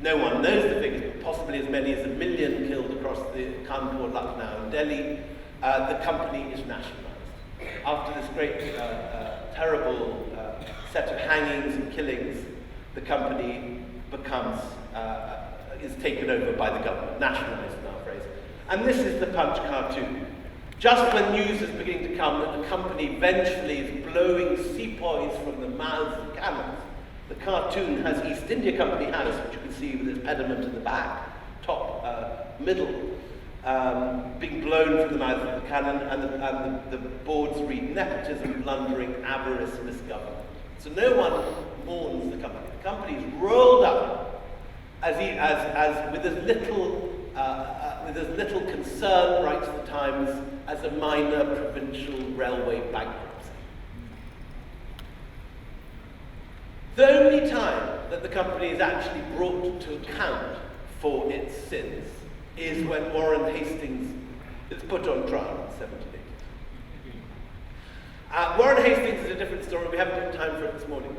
no one knows the figures, but possibly as many as 1 million killed across the Kanpur, Lucknow and Delhi, the company is nationalized. After this great, terrible set of hangings and killings, the company becomes, is taken over by the government, nationalized in our phrase. And this is the Punch cartoon. Just when news is beginning to come that the company eventually is blowing sepoys from the mouths of camels, the cartoon has East India Company House, which you can see with its pediment in the back, top, middle, being blown from the mouth of the cannon, and the boards read nepotism, blundering, avarice, misgovernment. So no one mourns the company. The company is rolled up as with as little concern, writes the Times, as a minor provincial railway bankruptcy. The only time that the company is actually brought to account for its sins is when Warren Hastings is put on trial in 1780. Warren Hastings is a different story. We haven't got time for it this morning.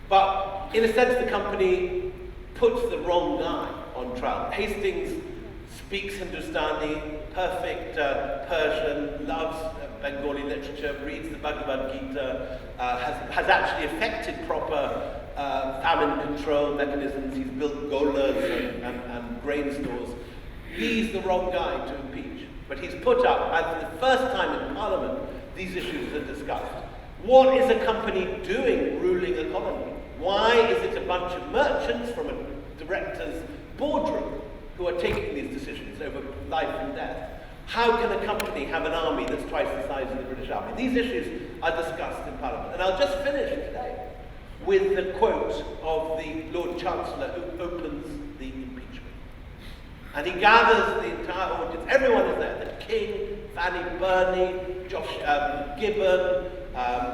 But in a sense, the company puts the wrong guy on trial. Hastings speaks Hindustani, perfect Persian, loves Bengali literature, reads the Bhagavad Gita, has actually effected proper famine control mechanisms. He's built golas and grain stores. He's the wrong guy to impeach. But he's put up, and for the first time in Parliament, these issues are discussed. What is a company doing ruling a colony? Why is it a bunch of merchants from a director's boardroom who are taking these decisions over life and death? How can a company have an army that's twice the size of the British Army? These issues are discussed in Parliament. And I'll just finish today with the quote of the Lord Chancellor who opens the impeachment. And he gathers the entire audience. Everyone is there. The King, Fanny Burney, Josh Gibbon,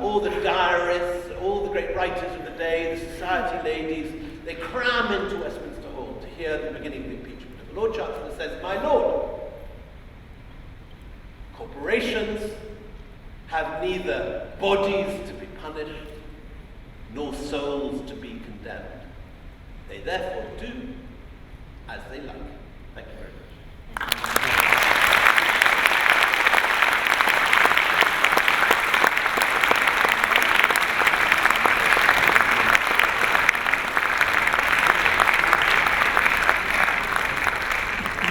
all the diarists, all the great writers of the day, the society ladies. They cram into Westminster Hall to hear the beginning of the impeachment. The Lord Chancellor says, "My Lord, corporations have neither bodies to be punished nor souls to be condemned. They therefore do as they like." Thank you very much.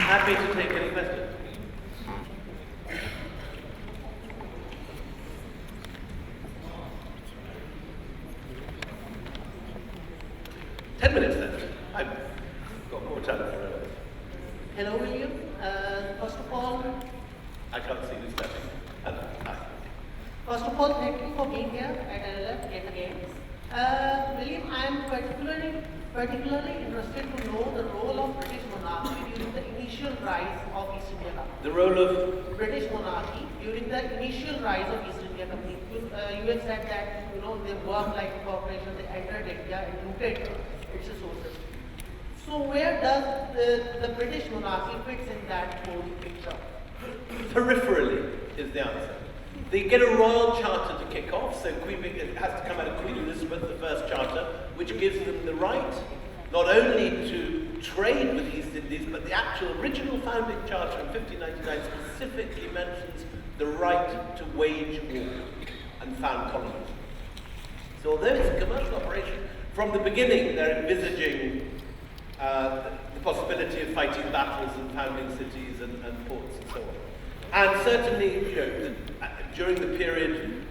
Happy to take any questions. Ten minutes left. I've got more time for it. Hello, William. First of all, I can't see who's starting. Hi. First of all, thank you for being here at LLF yet again. William, I am particularly interested to know the role of British monarchy during the initial rise of East India Company. The role of British monarchy during the initial rise of East India Company. You have said that they worked like a corporation. They entered India and looted its resources. So where does the British monarchy fits in that whole picture? peripherally is the answer. They get a royal charter to kick off, so it has to come out of Queen Elizabeth I charter, which gives them the right not only to trade with the East Indies, but the actual original founding charter in 1599 specifically mentions the right to wage war and found colonies. So although it's a commercial operation, from the beginning they're envisaging the possibility of fighting battles and founding cities and ports and so on. And certainly, during the period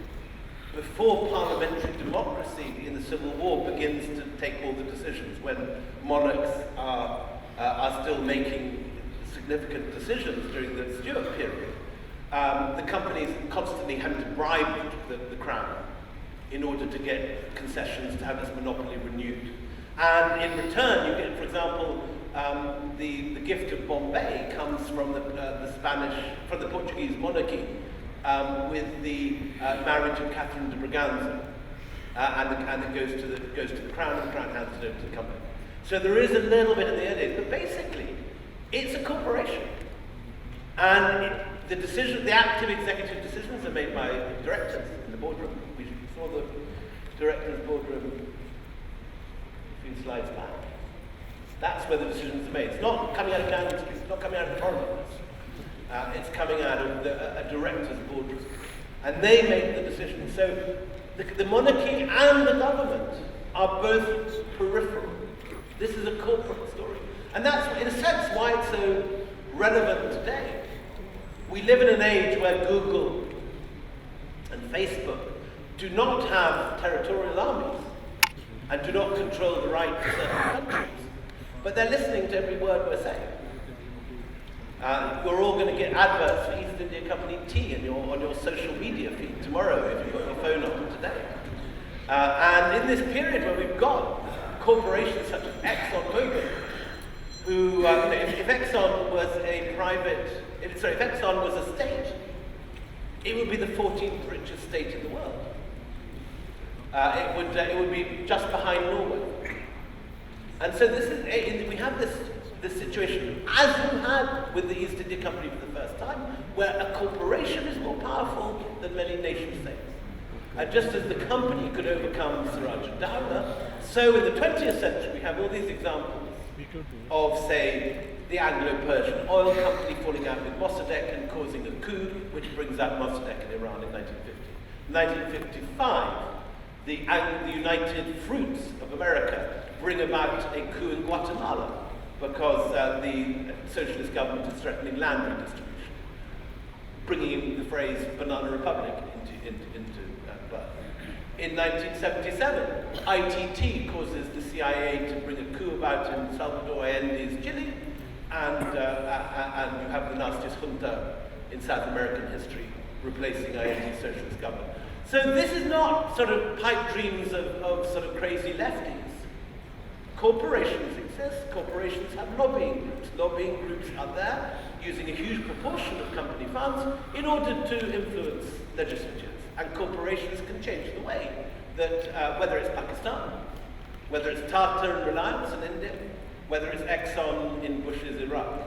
before parliamentary democracy in the Civil War begins to take all the decisions, when monarchs are still making significant decisions during the Stuart period, the companies constantly having to bribe the crown in order to get concessions to have this monopoly renewed. And in return, you get, for example, the gift of Bombay comes from the Portuguese monarchy with the marriage of Catherine de Braganza, and it goes to the crown, and the crown hands it over to the company. So there is a little bit of the early days, but basically, it's a corporation, and the active executive decisions are made by directors in the boardroom. We saw the directors' boardroom a few slides back. That's where the decisions are made. It's not coming out of Downing Street, it's not coming out of the Foreign Office. It's coming out of a director's boardroom. And they make the decisions. So the monarchy and the government are both peripheral. This is a corporate story. And that's, in a sense, why it's so relevant today. We live in an age where Google and Facebook do not have territorial armies. and do not control the right to certain countries. But they're listening to every word we're saying. We're all going to get adverts for East India Company tea on your social media feed tomorrow if you've got your phone on today. And in this period where we've got corporations such as ExxonMobil, who, if Exxon was if Exxon was a state, it would be the 14th richest state in the world. It would be just behind Norway. And so we have this situation, as you had with the East India Company for the first time, where a corporation is more powerful than many nation states. And just as the company could overcome Siraj Dowlah, so in the 20th century we have all these examples of, say, the Anglo-Persian oil company falling out with Mossadegh and causing a coup, which brings out Mossadegh in Iran in 1950. In 1955, the United Fruits of America bring about a coup in Guatemala because the socialist government is threatening land redistribution, bringing the phrase banana republic into birth. In 1977, ITT causes the CIA to bring a coup about in Salvador Allende's Chile, and you have the nastiest junta in South American history replacing Allende's socialist government. So this is not sort of pipe dreams of sort of crazy lefties. Corporations exist, corporations have lobbying groups. Lobbying groups are there using a huge proportion of company funds in order to influence legislatures. And corporations can change the way that, whether it's Pakistan, whether it's Tata and Reliance in India, whether it's Exxon in Bush's Iraq,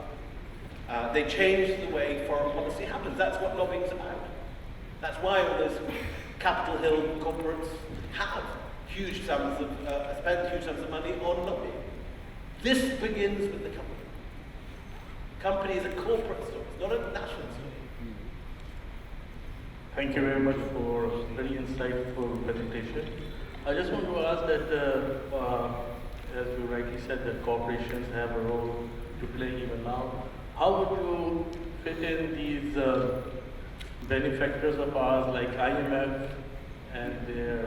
they change the way foreign policy happens. That's what lobbying's about. That's why all those Capitol Hill corporates have spend huge sums of money on lobbying. This begins with the company. Company is a corporate story, it's not a national story. Thank you very much for a very insightful presentation. I just want to ask that, as you rightly said, that corporations have a role to play even now. How would you fit in these benefactors of ours like IMF and their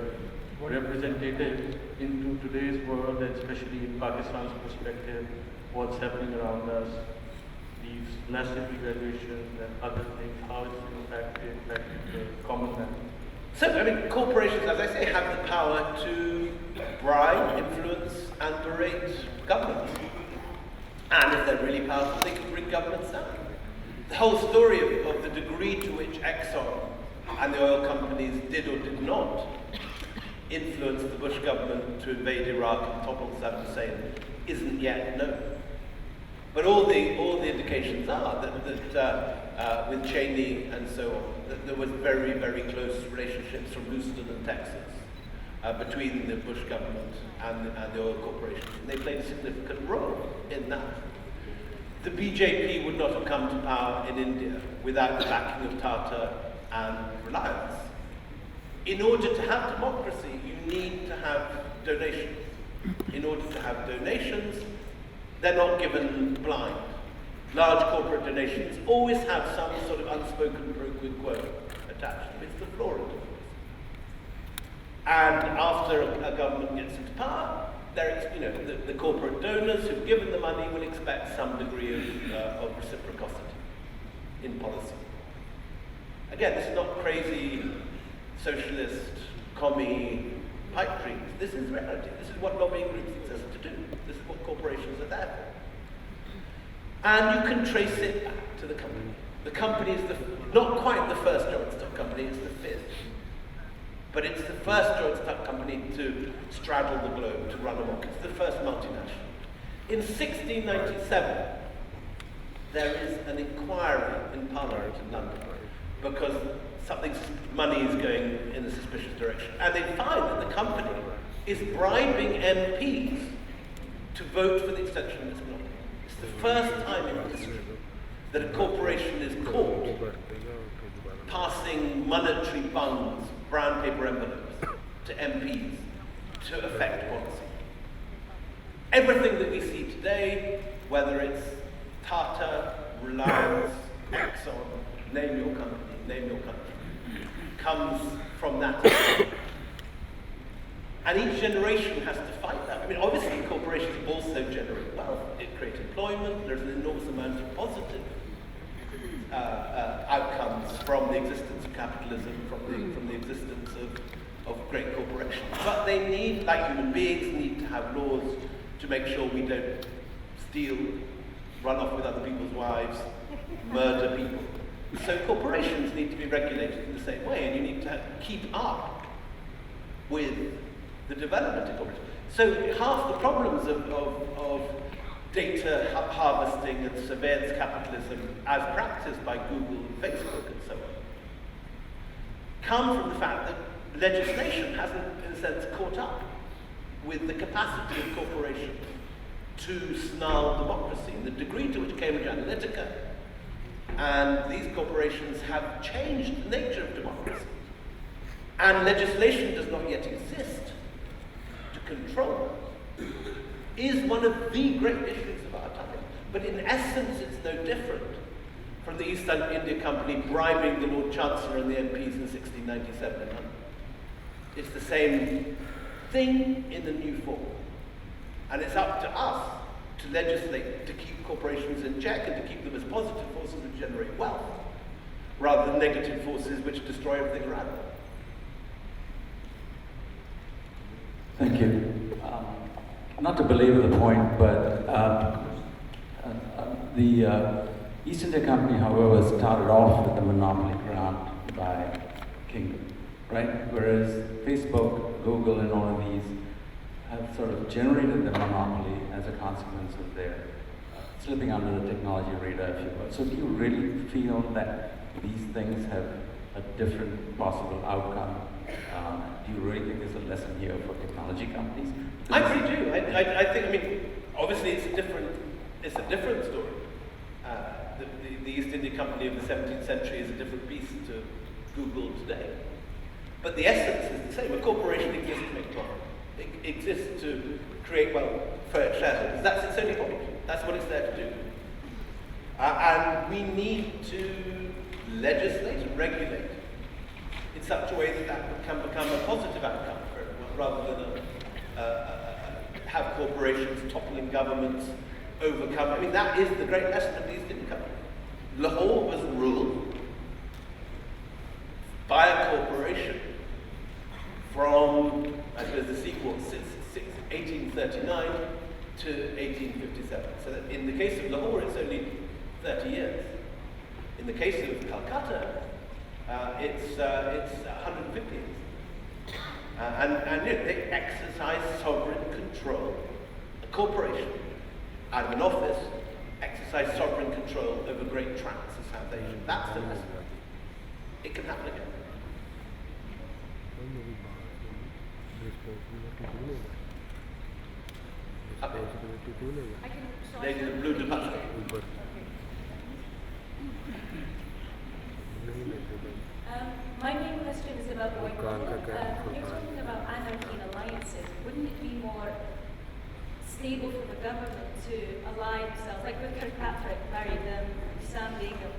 representative into today's world, and especially in Pakistan's perspective, what's happening around us, these massive devaluations and other things, how it's impacting the common man? So, I mean, corporations, as I say, have the power to bribe, influence, and berate governments. And if they're really powerful, they can bring governments down. The whole story of the degree to which Exxon and the oil companies did or did not influence the Bush government to invade Iraq and topple Saddam Hussein isn't yet known. But all the indications are that with Cheney and so on, that there was very, very close relationships from Houston and Texas between the Bush government and the oil corporations. And they played a significant role in that. The BJP would not have come to power in India without the backing of Tata and Reliance. In order to have democracy, you need to have donations. In order to have donations, they're not given blind. Large corporate donations always have some sort of unspoken pro quid quo attached. It's the floor of democracy. And after a government gets into power, the corporate donors who've given the money will expect some degree of reciprocity in policy. Again, this is not crazy socialist, commie pipe dreams. This is reality. This is what lobbying groups exist to do. This is what corporations are there for. And you can trace it back to the company. The company is not quite the first joint stock company, it's the fifth. But it's the first joint stock company to straddle the globe, to run amok. It's the first multinational. In 1697, there is an inquiry in Parliament in London because money is going in a suspicious direction. And they find that the company is bribing MPs to vote for the extension of its monopoly. It's the first time in history that a corporation is caught passing monetary bonds, brown paper envelopes, to MPs to affect policy. Everything that we see today, whether it's Tata, Reliance, Exxon, name your country, comes from that. And each generation has to fight that. I mean, obviously corporations also generate wealth, it creates employment, there's an enormous amount of positive outcomes from the existence of capitalism, from the existence of great corporations. But they need, like human beings, need to have laws to make sure we don't steal, run off with other people's wives, murder people. So corporations need to be regulated in the same way, and you need to keep up with the development of corporations. So half the problems of data harvesting and surveillance capitalism as practiced by Google and Facebook and so on come from the fact that legislation hasn't, in a sense, caught up with the capacity of corporations to snarl democracy. And the degree to which Cambridge Analytica and these corporations have changed the nature of democracy, and legislation does not yet exist to control them, is one of the great issues of our time. But in essence, it's no different from the East India Company bribing the Lord Chancellor and the MPs in 1697 in London. It's the same thing in a new form. And it's up to us to legislate to keep corporations in check and to keep them as positive forces that generate wealth, rather than negative forces which destroy everything around them. Thank you. Not to belabor the point, but the East India Company, however, started off with the monopoly grant by Kingdom, right? Whereas Facebook, Google, and all of these have sort of generated the monopoly as a consequence of their slipping under the technology radar, if you will. So do you really feel that these things have a different possible outcome? Do you really think there's a lesson here for technology companies? I really do. I think, I mean, obviously it's a different story. The East India Company of the 17th century is a different beast to Google today. But the essence is the same. A corporation exists to make profit. It exists to create wealth for its shareholders. That's its only point. That's what it's there to do. And we need to legislate and regulate in such a way that that can become a positive outcome for everyone, rather than have corporations toppling governments, overcome. I mean, that is the great lesson of the East India Company. Lahore was ruled by a corporation from, I suppose, the sequel, 1839 to 1857. So that in the case of Lahore, it's only 30 years. In the case of Calcutta, it's 150 years. And they exercise sovereign control. A corporation, out of an office, exercise sovereign control over great tracts of South Asia. That's the lesson. It can happen again. Okay. Lady in the blue department. My main question is about going you're talking about anarchy and alliances. Wouldn't it be more stable for the government to ally themselves, like with Kirkpatrick marrying Sam Begum?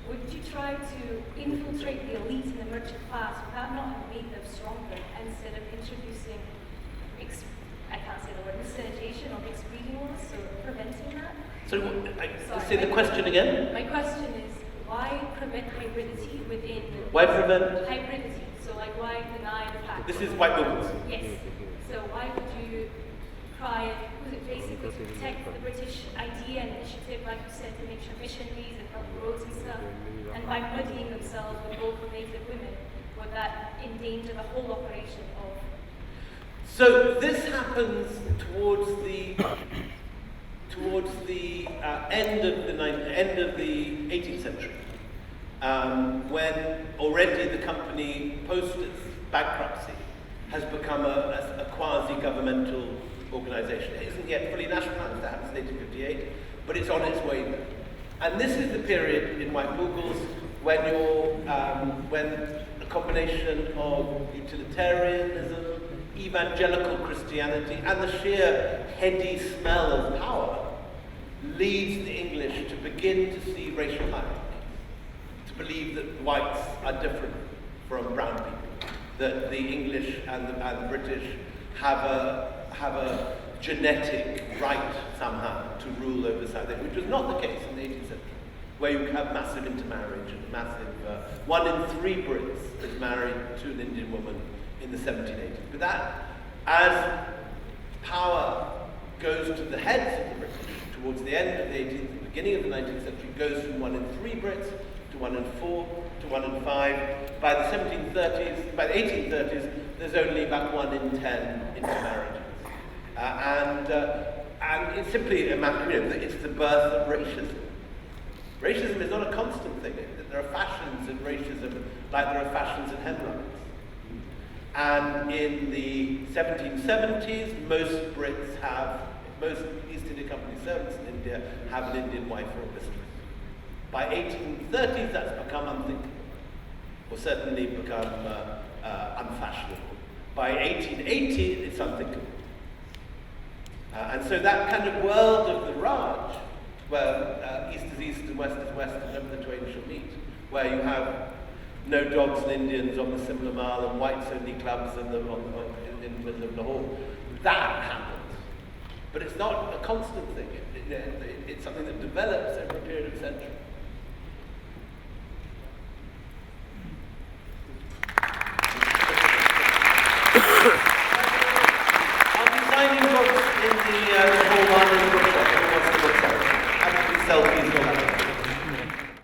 Would you try to infiltrate the elite and the merchant class without not having made them stronger, instead of introducing, I can't say the word, miscegenation or mixed breeding laws, so preventing that? So, say the question again? My question is, why prevent hybridity within the... Why prevent? Hybridity. So, like, why deny the fact... This is white movements. Yes. So, why would you try and, was it basically to protect the British idea and initiative, like you said, to make sure missionaries and help roads and stuff, and by muddying themselves with local native women, would that endanger the whole operation of... So this happens towards the end of the 18th century, when already the company, post its bankruptcy, has become a quasi-governmental organisation. It isn't yet fully nationalised, that happens in 1858, but it's on its way there. And this is the period in White Mughals when when a combination of utilitarianism, evangelical Christianity, and the sheer heady smell of power leads the English to begin to see racial hierarchies, to believe that whites are different from brown people, that the English and the British have a genetic right somehow to rule over South Asia, which was not the case in the 18th century, where you have massive intermarriage and massive, 1 in 3 Brits is married to an Indian woman in the 1780s. But that, as power goes to the heads of the British towards the end of the 18th, beginning of the 19th century, goes from 1 in 3 Brits to 1 in 4 to 1 in 5. By the 1730s, by the 1830s, there's only about 1 in 10 intermarriages. And it's simply a matter, it's the birth of racism. Racism is not a constant thing. There are fashions in racism, like there are fashions in hemorrhoids. And in the 1770s, most East India Company servants in India have an Indian wife or a mistress. By 1830s, that's become unthinkable, or certainly become unfashionable. By 1880, it's unthinkable. And so that kind of world of the Raj, where East is East and West is West and never the twain shall meet, where you have no dogs and Indians on the Simla Mile and whites only clubs in the middle of Lahore, that happens. But it's not a constant thing. It's something that develops over a period